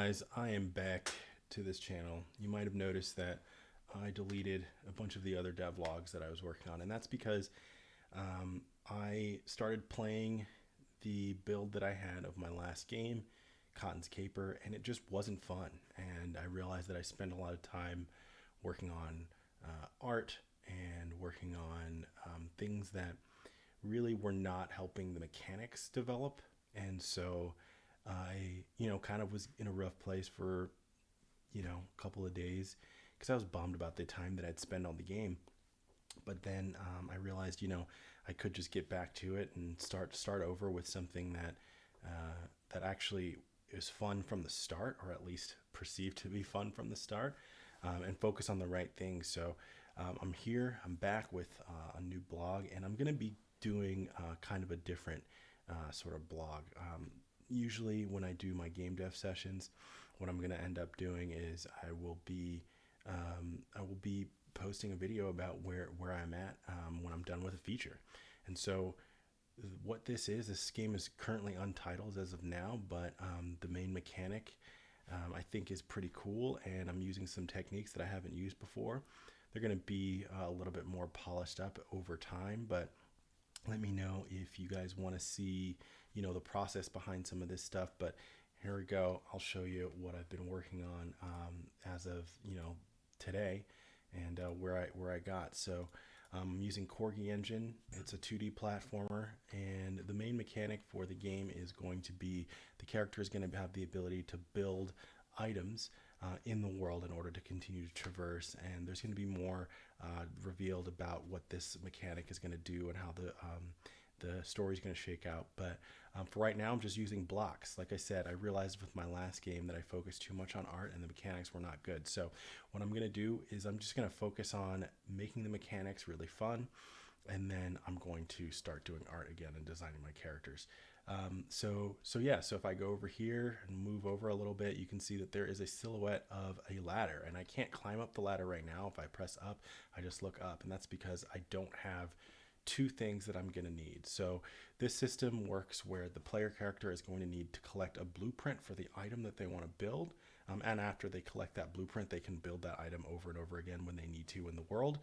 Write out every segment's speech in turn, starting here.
guys, I am back to this channel. You might have noticed that I deleted a bunch of the other devlogs that I was working on, and that's because I started playing the build that I had of my last game, Cotton's Caper, and it just wasn't fun. And I realized that I spent a lot of time working on art and working on things that really were not helping the mechanics develop. And so I, kind of was in a rough place for, a couple of days because I was bummed about the time that I'd spent on the game. But then I realized, I could just get back to it and start over with something that actually is fun from the start, or at least perceived to be fun from the start, and focus on the right things. So I'm back with a new blog, and I'm going to be doing kind of a different sort of blog. Usually when I do my game dev sessions, what I'm going to end up doing is I will be posting a video about where I'm at when I'm done with a feature. And so what this game is currently untitled as of now, but the main mechanic I think is pretty cool, and I'm using some techniques that I haven't used before. They're going to be a little bit more polished up over time, but let me know if you guys want to see, the process behind some of this stuff. But here we go. I'll show you what I've been working on as of, today, and where I got. So I'm using Corgi Engine. It's a 2D platformer, and the main mechanic for the game is going to be the character is going to have the ability to build items in the world in order to continue to traverse, and there's going to be more revealed about what this mechanic is going to do and how the story is going to shake out. But for right now, I'm just using blocks. Like I said, I realized with my last game that I focused too much on art and the mechanics were not good. So what I'm going to do is I'm just going to focus on making the mechanics really fun, and then I'm going to start doing art again and designing my characters. So if I go over here and move over a little bit, you can see that there is a silhouette of a ladder, and I can't climb up the ladder right now. If I press up, I just look up, and that's because I don't have two things that I'm going to need. So this system works where the player character is going to need to collect a blueprint for the item that they want to build. And after they collect that blueprint, they can build that item over and over again when they need to in the world.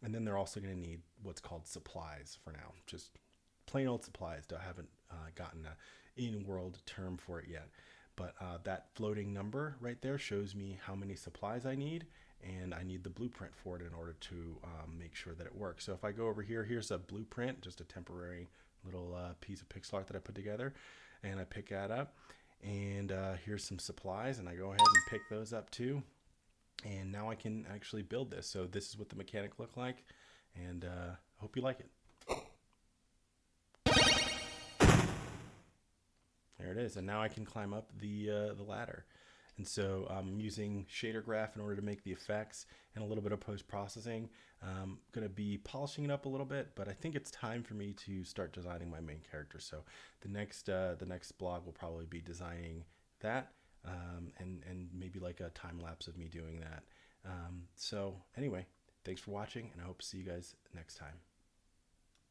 And then they're also going to need what's called supplies for now, just plain old supplies. I haven't gotten an in-world term for it yet. But that floating number right there shows me how many supplies I need, and I need the blueprint for it in order to make sure that it works. So if I go over here, here's a blueprint, just a temporary little piece of pixel art that I put together, and I pick that up. And here's some supplies, and I go ahead and pick those up too. And now I can actually build this. So this is what the mechanic looked like, and hope you like it. There it is, and now I can climb up the ladder. And so I'm using shader graph in order to make the effects and a little bit of post-processing. I'm going to be polishing it up a little bit, but I think it's time for me to start designing my main character. So the next blog will probably be designing that, and maybe like a time lapse of me doing that. So anyway, thanks for watching, and I hope to see you guys next time.